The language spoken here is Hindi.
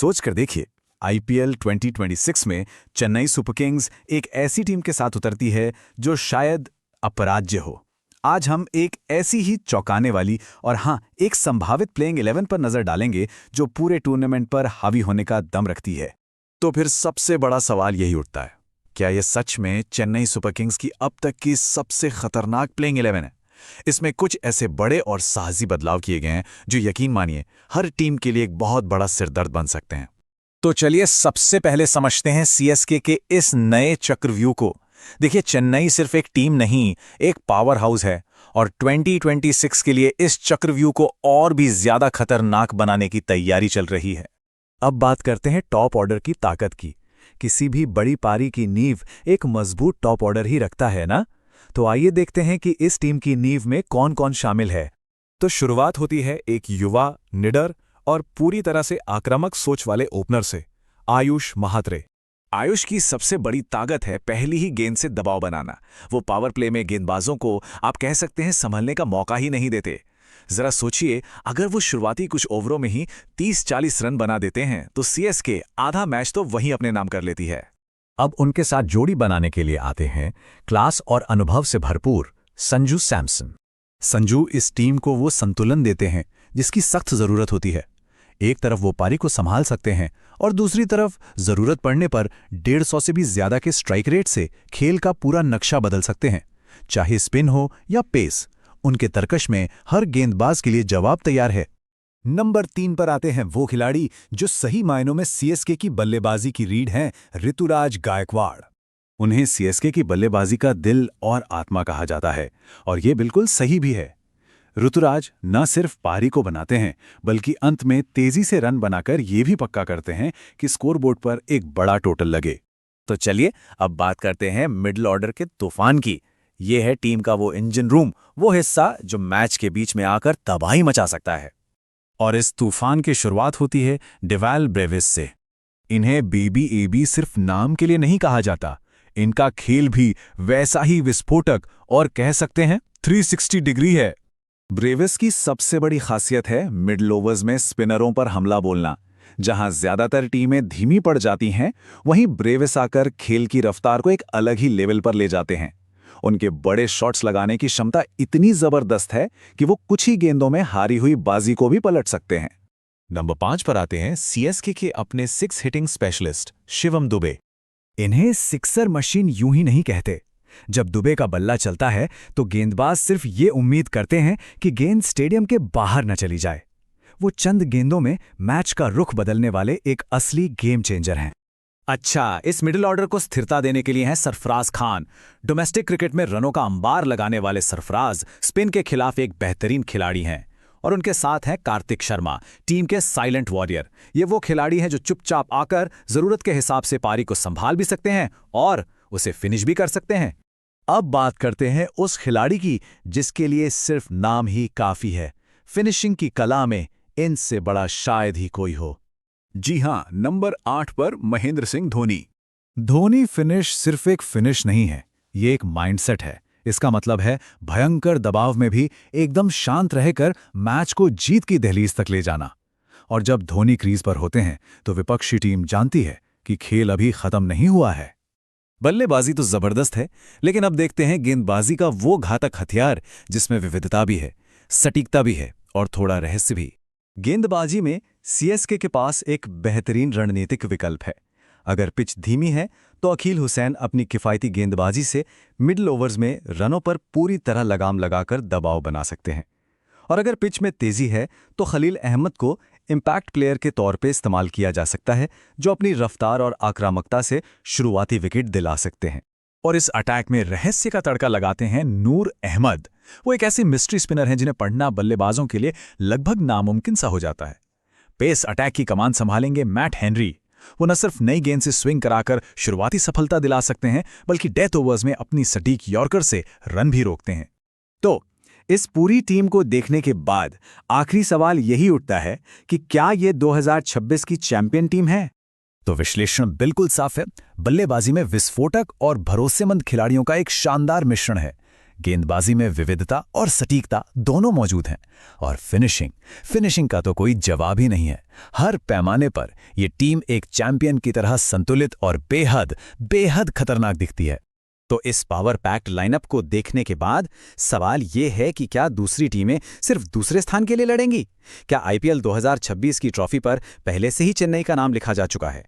सोच कर देखिए, आईपीएल 2026 में चेन्नई सुपर किंग्स एक ऐसी टीम के साथ उतरती है जो शायद अपराज्य हो। आज हम एक ऐसी ही चौंकाने वाली और हाँ, एक संभावित प्लेइंग 11 पर नजर डालेंगे जो पूरे टूर्नामेंट पर हावी होने का दम रखती है। तो फिर सबसे बड़ा सवाल यही उठता है, क्या यह सच में चेन्नई सुपर किंग्स की अब तक की सबसे खतरनाक प्लेइंग 11 है? इसमें कुछ ऐसे बड़े और साहसी बदलाव किए गए हैं जो यकीन मानिए हर टीम के लिए एक बहुत बड़ा सिरदर्द बन सकते हैं। तो चलिए सबसे पहले समझते हैं सीएसके के इस नए चक्रव्यूह को। देखिए, चेन्नई सिर्फ एक टीम नहीं, एक पावर हाउस है और 2026 के लिए इस चक्रव्यूह को और भी ज्यादा खतरनाक बनाने की तैयारी चल रही है। अब बात करते हैं टॉप ऑर्डर की ताकत की। किसी भी बड़ी पारी की नींव एक मजबूत टॉप ऑर्डर ही रखता है ना? तो आइए देखते हैं कि इस टीम की नींव में कौन कौन शामिल है। तो शुरुआत होती है एक युवा, निडर और पूरी तरह से आक्रामक सोच वाले ओपनर से, आयुष महात्रे। आयुष की सबसे बड़ी ताकत है पहली ही गेंद से दबाव बनाना। वो पावर प्ले में गेंदबाजों को आप कह सकते हैं संभलने का मौका ही नहीं देते। जरा सोचिए, अगर वो शुरुआती कुछ ओवरों में ही 30-40 रन बना देते हैं तो सीएसके आधा मैच तो वहीं अपने नाम कर लेती है। अब उनके साथ जोड़ी बनाने के लिए आते हैं क्लास और अनुभव से भरपूर संजू सैमसन। संजू इस टीम को वो संतुलन देते हैं जिसकी सख्त जरूरत होती है। एक तरफ वो पारी को संभाल सकते हैं और दूसरी तरफ जरूरत पड़ने पर 150 से भी ज्यादा के स्ट्राइक रेट से खेल का पूरा नक्शा बदल सकते हैं। चाहे स्पिन हो या पेस, उनके तरकश में हर गेंदबाज के लिए जवाब तैयार है। नंबर 3 पर आते हैं वो खिलाड़ी जो सही मायनों में सीएसके की बल्लेबाजी की रीढ़ हैं, ऋतुराज गायकवाड़। उन्हें सीएसके की बल्लेबाजी का दिल और आत्मा कहा जाता है और ये बिल्कुल सही भी है। ऋतुराज न सिर्फ पारी को बनाते हैं बल्कि अंत में तेजी से रन बनाकर ये भी पक्का करते हैं कि स्कोरबोर्ड पर एक बड़ा टोटल लगे। तो चलिए अब बात करते हैं मिडिल ऑर्डर के तूफान की। ये है टीम का वो इंजन रूम, वो हिस्सा जो मैच के बीच में आकर तबाही मचा सकता है। और इस तूफान की शुरुआत होती है डेवाल ब्रेविस से। इन्हें बीबीएबी सिर्फ नाम के लिए नहीं कहा जाता, इनका खेल भी वैसा ही विस्फोटक और कह सकते हैं 360 डिग्री है। ब्रेविस की सबसे बड़ी खासियत है मिडल ओवर्स में स्पिनरों पर हमला बोलना। जहां ज्यादातर टीमें धीमी पड़ जाती हैं, वहीं ब्रेविस आकर खेल की रफ्तार को एक अलग ही लेवल पर ले जाते हैं। उनके बड़े शॉट्स लगाने की क्षमता इतनी जबरदस्त है कि वो कुछ ही गेंदों में हारी हुई बाजी को भी पलट सकते हैं। नंबर 5 पर आते हैं सीएसके के अपने 6 हिटिंग स्पेशलिस्ट शिवम दुबे। इन्हें सिक्सर मशीन यूं ही नहीं कहते। जब दुबे का बल्ला चलता है तो गेंदबाज सिर्फ ये उम्मीद करते हैं कि गेंद स्टेडियम के बाहर न चली जाए। वो चंद गेंदों में मैच का रुख बदलने वाले एक असली गेम चेंजर हैं। अच्छा, इस मिडिल ऑर्डर को स्थिरता देने के लिए हैं सरफराज खान। डोमेस्टिक क्रिकेट में रनों का अंबार लगाने वाले सरफराज स्पिन के खिलाफ एक बेहतरीन खिलाड़ी हैं। और उनके साथ हैं कार्तिक शर्मा, टीम के साइलेंट वॉरियर। ये वो खिलाड़ी हैं जो चुपचाप आकर जरूरत के हिसाब से पारी को संभाल भी सकते हैं और उसे फिनिश भी कर सकते हैं। अब बात करते हैं उस खिलाड़ी की जिसके लिए सिर्फ नाम ही काफी है। फिनिशिंग की कला में इनसे बड़ा शायद ही कोई हो। जी हां, नंबर 8 पर महेंद्र सिंह धोनी। धोनी फिनिश सिर्फ एक फिनिश नहीं है, ये एक माइंडसेट है। इसका मतलब है भयंकर दबाव में भी एकदम शांत रहकर मैच को जीत की दहलीज तक ले जाना। और जब धोनी क्रीज पर होते हैं तो विपक्षी टीम जानती है कि खेल अभी खत्म नहीं हुआ है। बल्लेबाजी तो जबरदस्त है, लेकिन अब देखते हैं गेंदबाजी का वो घातक हथियार जिसमें विविधता भी है, सटीकता भी है और थोड़ा रहस्य भी। गेंदबाजी में सीएसके के पास एक बेहतरीन रणनीतिक विकल्प है। अगर पिच धीमी है तो अकील हुसैन अपनी किफ़ायती गेंदबाजी से मिडिल ओवर्स में रनों पर पूरी तरह लगाम लगाकर दबाव बना सकते हैं। और अगर पिच में तेजी है तो खलील अहमद को इम्पैक्ट प्लेयर के तौर पे इस्तेमाल किया जा सकता है, जो अपनी रफ्तार और आक्रामकता से शुरुआती विकेट दिला सकते हैं। और इस अटैक में रहस्य का तड़का लगाते हैं नूर अहमद। वो एक ऐसे मिस्ट्री स्पिनर हैं जिन्हें पढ़ना बल्लेबाजों के लिए लगभग नामुमकिन सा हो जाता है। पेस अटैक की कमान संभालेंगे मैट हेनरी। वो न सिर्फ नई गेंद से स्विंग कराकर शुरुआती सफलता दिला सकते हैं, बल्कि डेथ ओवर्स में अपनी सटीक यॉर्कर से रन भी रोकते हैं। तो इस पूरी टीम को देखने के बाद आखिरी सवाल यही उठता है कि क्या ये 2026 की चैंपियन टीम है? तो विश्लेषण बिल्कुल साफ है। बल्लेबाजी में विस्फोटक और भरोसेमंद खिलाड़ियों का एक शानदार मिश्रण है। गेंदबाजी में विविधता और सटीकता दोनों मौजूद हैं। और फिनिशिंग का तो कोई जवाब ही नहीं है। हर पैमाने पर यह टीम एक चैंपियन की तरह संतुलित और बेहद खतरनाक दिखती है। तो इस पावर पैक्ड लाइनअप को देखने के बाद सवाल ये है कि क्या दूसरी टीमें सिर्फ दूसरे स्थान के लिए लड़ेंगी? क्या आईपीएल 2026 की ट्रॉफी पर पहले से ही चेन्नई का नाम लिखा जा चुका है?